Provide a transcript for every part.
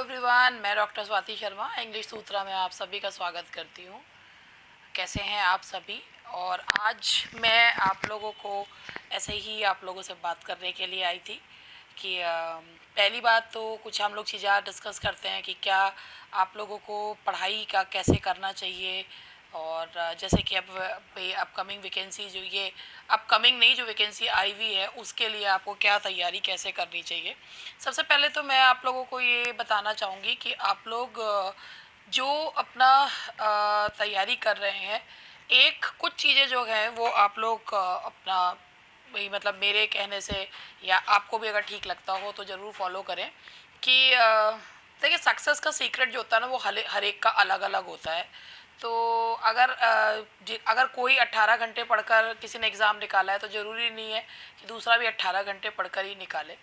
Everyone, मैं doctor Swati Sharma English सूत्रा में आप सभी का स्वागत करती हूँ। कैसे हैं आप सभी? और आज मैं आप लोगों को ऐसे ही आप लोगों से बात करने के लिए आई थी कि पहली बात तो कुछ हम लोग चीज़ें डिस्कस करते हैं कि क्या आप लोगों को पढ़ाई का कैसे करना चाहिए। और जैसे कि अब अपकमिंग वैकेंसी जो ये अपकमिंग नहीं जो वैकेंसी आई हुई है उसके लिए आपको क्या तैयारी कैसे करनी चाहिए। सबसे पहले तो मैं आप लोगों को ये बताना चाहूँगी कि आप लोग जो अपना तैयारी कर रहे हैं, एक कुछ चीज़ें जो हैं वो आप लोग अपना वही मतलब मेरे कहने से या आपको भी अगर ठीक लगता हो तो ज़रूर फॉलो करें कि देखिए सक्सेस का सीक्रेट जो होता है ना वो हर एक का अलग अलग होता है। तो अगर अगर कोई 18 घंटे पढ़कर किसी ने एग्ज़ाम निकाला है तो ज़रूरी नहीं है कि दूसरा भी 18 घंटे पढ़कर ही निकाले।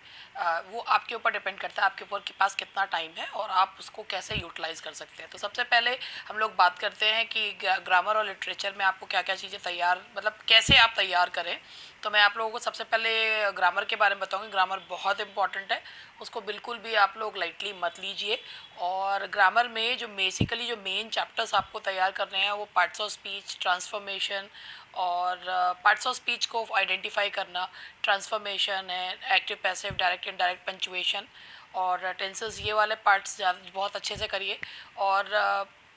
वो आपके ऊपर डिपेंड करता है आपके ऊपर के पास कितना टाइम है और आप उसको कैसे यूटिलाइज़ कर सकते हैं। तो सबसे पहले हम लोग बात करते हैं कि ग्रामर और लिटरेचर में आपको क्या क्या चीज़ें तैयार मतलब कैसे आप तैयार करें। तो मैं आप लोगों को सबसे पहले ग्रामर के बारे में बताऊंगी। ग्रामर बहुत इंपॉर्टेंट है, उसको बिल्कुल भी आप लोग लाइटली मत लीजिए। और ग्रामर में जो बेसिकली जो मेन चैप्टर्स आपको तैयार करने हैं वो पार्ट्स ऑफ स्पीच, ट्रांसफॉर्मेशन और पार्ट्स ऑफ स्पीच को आइडेंटिफाई करना, ट्रांसफॉर्मेशन है, active passive direct indirect punctuation और टेंसेस, ये वाले पार्ट्स बहुत अच्छे से करिए। और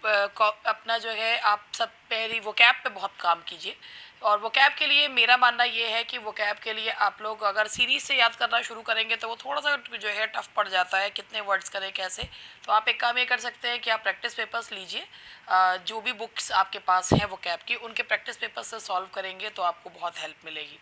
अपना जो है आप सब पहली वोकैब पे बहुत काम कीजिए। और वोकैब के लिए मेरा मानना ये है कि वोकैब के लिए आप लोग अगर सीरीज से याद करना शुरू करेंगे तो वो थोड़ा सा जो है टफ पड़ जाता है, कितने वर्ड्स करें कैसे। तो आप एक काम ये कर सकते हैं कि आप प्रैक्टिस पेपर्स लीजिए, जो भी बुक्स आपके पास हैं वोकैब की उनके प्रैक्टिस पेपर्स से सॉल्व करेंगे तो आपको बहुत हेल्प मिलेगी।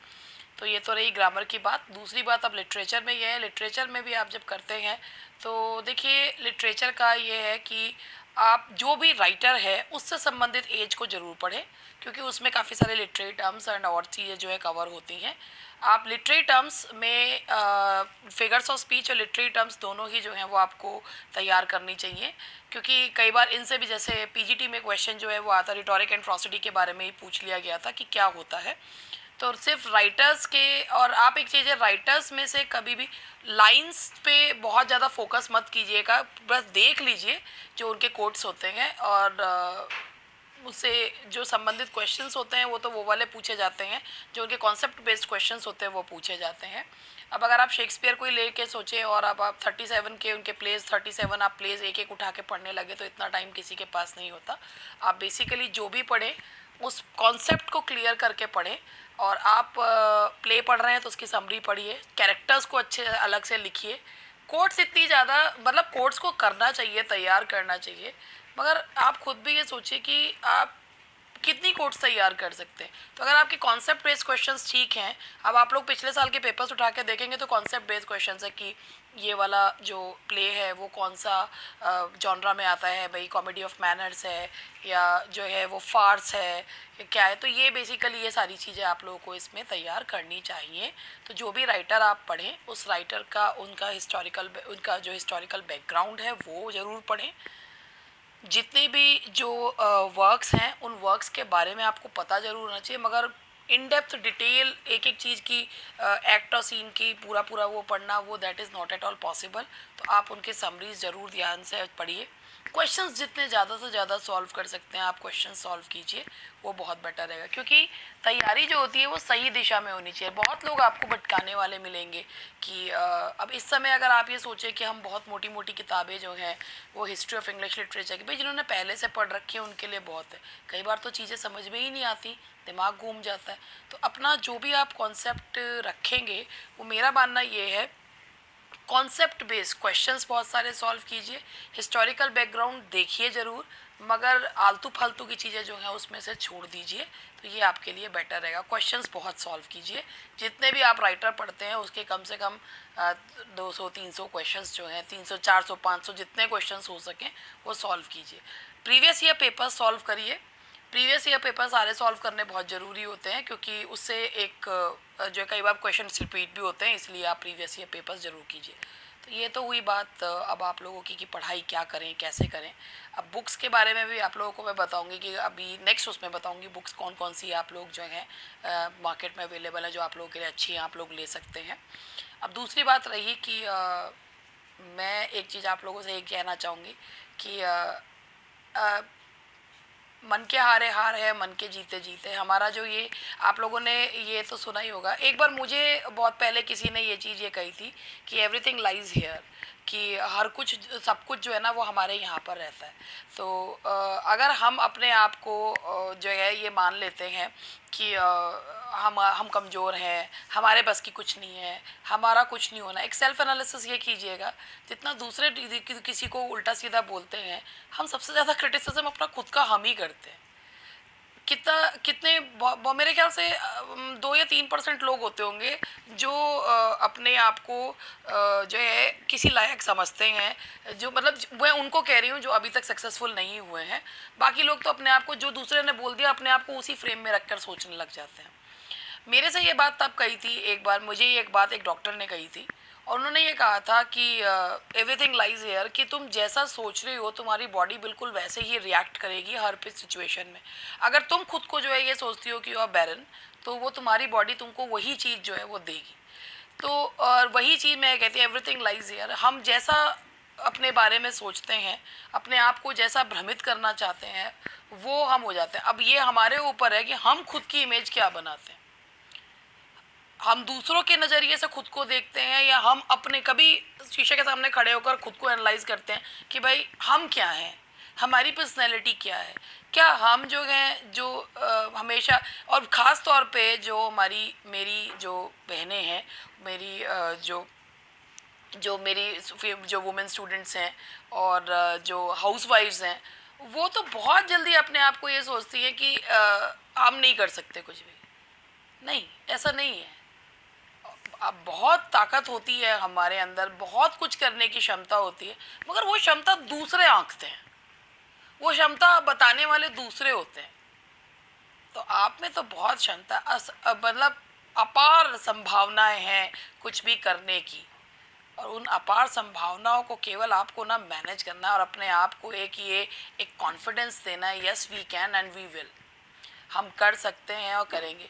तो ये तो रही ग्रामर की बात। दूसरी बात अब लिटरेचर में ये है, लिटरेचर में भी आप जब करते हैं तो देखिए लिटरेचर का ये है कि आप जो भी राइटर है उससे संबंधित एज को ज़रूर पढ़ें, क्योंकि उसमें काफ़ी सारे लिटरेरी टर्म्स एंड और चीज़ें जो है कवर होती हैं। आप लिटरेरी टर्म्स में फिगर्स ऑफ स्पीच और लिटरेरी टर्म्स दोनों ही जो हैं वो आपको तैयार करनी चाहिए, क्योंकि कई बार इनसे भी जैसे पीजीटी में क्वेश्चन जो है वो आता रिटोरिक एंड प्रोसिडी के बारे में ही पूछ लिया गया था कि क्या होता है। तो सिर्फ राइटर्स के, और आप एक चीज़ है राइटर्स में से कभी भी लाइंस पे बहुत ज़्यादा फोकस मत कीजिएगा, बस देख लीजिए जो उनके कोट्स होते हैं और उससे जो संबंधित क्वेश्चंस होते हैं वो तो वो वाले पूछे जाते हैं, जो उनके कॉन्सेप्ट बेस्ड क्वेश्चंस होते हैं वो पूछे जाते हैं। अब अगर आप शेक्सपियर को ही लेके सोचें और अब आप 37 के उनके प्लेस 37 आप प्लेस एक एक उठा के पढ़ने लगे तो इतना टाइम किसी के पास नहीं होता। आप बेसिकली जो भी पढ़ें उस कॉन्सेप्ट को क्लियर करके पढ़ें। और आप प्ले पढ़ रहे हैं तो उसकी समरी पढ़िए, कैरेक्टर्स को अच्छे अलग से लिखिए। कोट्स इतनी ज़्यादा मतलब कोट्स को करना चाहिए, तैयार करना चाहिए, मगर आप खुद भी ये सोचिए कि आप कितनी कोट्स तैयार कर सकते हैं। तो अगर आपके कॉन्सेप्ट बेस्ड क्वेश्चंस ठीक हैं, अब आप लोग पिछले साल के पेपर्स उठा के देखेंगे तो कॉन्सेप्ट बेस्ड क्वेश्चंस है कि ये वाला जो प्ले है वो कौन सा जॉनरा में आता है, भाई कॉमेडी ऑफ मैनर्स है या जो है वो फार्स है या क्या है। तो ये बेसिकली ये सारी चीज़ें आप लोगों को इसमें तैयार करनी चाहिए। तो जो भी राइटर आप पढ़ें उस राइटर का उनका जो हिस्टोरिकल बैकग्राउंड है वो ज़रूर पढ़ें। जितने भी जो वर्क्स हैं उन वर्क्स के बारे में आपको पता ज़रूर होना चाहिए, मगर इन डेप्थ डिटेल एक एक चीज़ की एक्ट और सीन की पूरा पूरा वो पढ़ना वो that is not at all possible. तो आप उनके समरीज ज़रूर ध्यान से पढ़िए। क्वेश्चंस जितने ज़्यादा से ज़्यादा सॉल्व कर सकते हैं आप क्वेश्चन सॉल्व कीजिए, वो बहुत बेटर रहेगा, क्योंकि तैयारी जो होती है वो सही दिशा में होनी चाहिए। बहुत लोग आपको भटकाने वाले मिलेंगे कि अब इस समय अगर आप ये सोचें कि हम बहुत मोटी मोटी किताबें जो हैं वो हिस्ट्री ऑफ इंग्लिश लिटरेचर की, भाई जिन्होंने पहले से पढ़ रखी है उनके लिए बहुत है। कई बार तो चीज़ें समझ में ही नहीं आती, दिमाग घूम जाता है। तो अपना जो भी आप कॉन्सेप्ट रखेंगे वो मेरा मानना ये है कॉन्सेप्ट बेस्ड क्वेश्चंस बहुत सारे सॉल्व कीजिए, हिस्टोरिकल बैकग्राउंड देखिए ज़रूर, मगर आलतू फालतू की चीज़ें जो हैं उसमें से छोड़ दीजिए। तो ये आपके लिए बेटर रहेगा। क्वेश्चंस बहुत सॉल्व कीजिए, जितने भी आप राइटर पढ़ते हैं उसके कम से कम 200-300 क्वेश्चंस जो हैं, 300-400-500 जितने क्वेश्चंस हो सकें वो सॉल्व कीजिए। प्रीवियस ईयर पेपर सॉल्व करिए। प्रीवियस ईयर पेपर सारे सॉल्व करने बहुत ज़रूरी होते हैं, क्योंकि उससे एक जो कई बार क्वेश्चन रिपीट भी होते हैं, इसलिए आप प्रीवियस ईयर पेपर्स ज़रूर कीजिए। तो ये तो हुई बात अब आप लोगों की कि पढ़ाई क्या करें कैसे करें। अब बुक्स के बारे में भी आप लोगों को मैं बताऊंगी कि अभी नेक्स्ट उसमें बताऊंगी बुक्स कौन कौन सी आप लोग जो हैं मार्केट में अवेलेबल है जो आप लोगों के लिए अच्छी हैं, आप लोग ले सकते हैं। अब दूसरी बात रही कि मैं एक चीज़ आप लोगों से ये कहना चाहूँगी कि मन के हारे हार है, मन के जीते जीते। हमारा जो ये आप लोगों ने ये तो सुना ही होगा। एक बार मुझे बहुत पहले किसी ने ये चीज़ ये कही थी कि एवरीथिंग लाइज हियर, कि हर कुछ सब कुछ जो है ना वो हमारे यहाँ पर रहता है। तो अगर हम अपने आप को जो है ये मान लेते हैं कि हम कमज़ोर हैं, हमारे बस की कुछ नहीं है, हमारा कुछ नहीं होना, एक सेल्फ एनालिसिस ये कीजिएगा। जितना दूसरे किसी को उल्टा सीधा बोलते हैं, हम सबसे ज़्यादा क्रिटिसिज्म अपना खुद का हम ही करते हैं। कितने मेरे ख्याल से 2 या 3% लोग होते होंगे जो अपने आप को जो है किसी लायक समझते हैं, जो मतलब मैं उनको कह रही हूँ जो अभी तक सक्सेसफुल नहीं हुए हैं। बाकी लोग तो अपने आप को, जो दूसरे ने बोल दिया, अपने आप को उसी फ्रेम में रखकर सोचने लग जाते हैं। मेरे से ये बात तब कही थी, एक बार मुझे ये एक बात एक डॉक्टर ने कही थी, और उन्होंने ये कहा था कि एवरीथिंग लाइज हेयर, कि तुम जैसा सोच रही हो तुम्हारी बॉडी बिल्कुल वैसे ही रिएक्ट करेगी हर सिचुएशन में। अगर तुम खुद को जो है ये सोचती हो कि यू आर बैरन, तो वो तुम्हारी बॉडी तुमको वही चीज़ जो है वो देगी। तो और वही चीज़ मैं कहती हूँ, एवरीथिंग लाइज हेयर। हम जैसा अपने बारे में सोचते हैं, अपने आप को जैसा भ्रमित करना चाहते हैं, वो हम हो जाते हैं। अब ये हमारे ऊपर है कि हम खुद की इमेज क्या बनाते हैं। हम दूसरों के नज़रिए से खुद को देखते हैं, या हम अपने कभी शीशे के सामने खड़े होकर खुद को एनालाइज करते हैं कि भाई हम क्या हैं, हमारी पर्सनैलिटी क्या है। क्या हम जो हैं जो हमेशा, और ख़ास तौर पे जो मेरी जो बहनें हैं, मेरी जो वुमेन स्टूडेंट्स हैं, और जो हाउसवाइफ्स हैं, वो तो बहुत जल्दी अपने आप को ये सोचती हैं कि हम नहीं कर सकते कुछ भी। नहीं, ऐसा नहीं है। अब बहुत ताकत होती है हमारे अंदर, बहुत कुछ करने की क्षमता होती है, मगर वो क्षमता दूसरे आंकते हैं, वो क्षमता बताने वाले दूसरे होते हैं। तो आप में तो बहुत क्षमता, मतलब अपार संभावनाएं हैं कुछ भी करने की, और उन अपार संभावनाओं को केवल आपको ना मैनेज करना है, और अपने आप को एक कॉन्फिडेंस देना है, yes we can and we will. हम कर सकते हैं और करेंगे।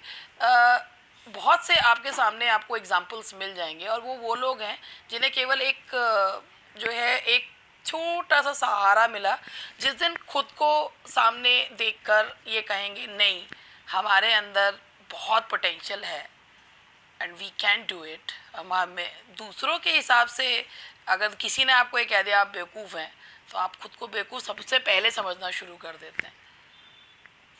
बहुत से आपके सामने आपको एग्जाम्पल्स मिल जाएंगे, और वो लोग हैं जिन्हें केवल जो है एक छोटा सा सहारा मिला, जिस दिन खुद को सामने देखकर ये कहेंगे नहीं, हमारे अंदर बहुत पोटेंशियल है and we can do it. हमें दूसरों के हिसाब से, अगर किसी ने आपको ये कह दिया आप बेवकूफ़ हैं, तो आप खुद को बेवकूफ़ सबसे पहले समझना शुरू कर देते हैं।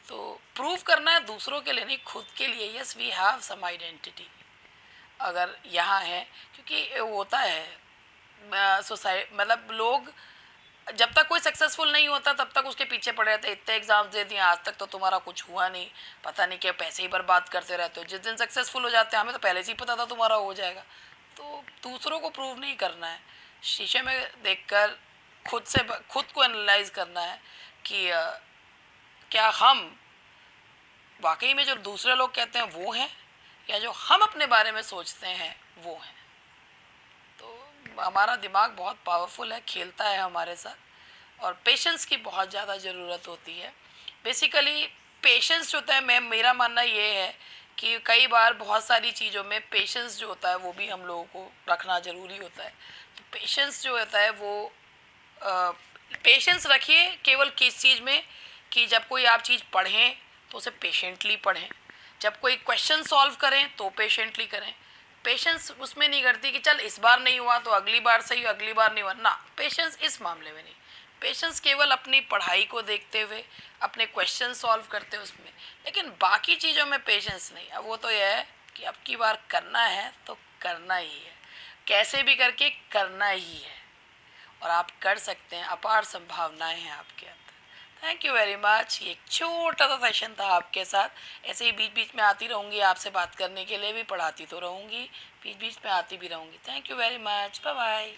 तो प्रूव करना है दूसरों के लिए नहीं, खुद के लिए। Yes we have some identity अगर यहाँ है, क्योंकि होता है सोसाइटी, मतलब लोग जब तक कोई सक्सेसफुल नहीं होता तब तक उसके पीछे पड़े रहते, इतने एग्जाम्स दे दिए आज तक तो तुम्हारा कुछ हुआ नहीं, पता नहीं क्या, पैसे ही बर्बाद करते रहते हो। जिस दिन सक्सेसफुल हो जाते हैं, हमें तो पहले से ही पता था तुम्हारा हो जाएगा। तो दूसरों को प्रूव नहीं करना है, शीशे में देखकर खुद को एनालाइज करना है कि क्या हम वाकई में जो दूसरे लोग कहते हैं वो हैं, या जो हम अपने बारे में सोचते हैं वो हैं। तो हमारा दिमाग बहुत पावरफुल है, खेलता है हमारे साथ, और पेशेंस की बहुत ज़्यादा ज़रूरत होती है। बेसिकली पेशेंस जो होता है, मेरा मानना ये है कि कई बार बहुत सारी चीज़ों में पेशेंस जो होता है वो भी हम लोगों को रखना ज़रूरी होता है। तो पेशेंस जो होता है वो पेशेंस रखिए केवल किस चीज़ में, कि जब कोई आप चीज़ पढ़ें तो उसे पेशेंटली पढ़ें, जब कोई क्वेश्चन सॉल्व करें तो पेशेंटली करें। पेशेंस उसमें नहीं करती कि चल इस बार नहीं हुआ तो अगली बार सही, अगली बार नहीं हुआ ना, पेशेंस इस मामले में नहीं। पेशेंस केवल अपनी पढ़ाई को देखते हुए, अपने क्वेश्चन सॉल्व करते हुए उसमें, लेकिन बाकी चीज़ों में पेशेंस नहीं। अब वो तो यह है कि अब की बार करना है तो करना ही है, कैसे भी करके करना ही है, और आप कर सकते हैं, अपार संभावनाएं हैं आपके अंदर। Thank you very much. ये एक छोटा सा सेशन था आपके साथ, ऐसे ही बीच बीच में आती रहूँगी आपसे बात करने के लिए, भी पढ़ाती तो रहूँगी, बीच बीच में आती भी रहूँगी। Thank you very much, bye bye.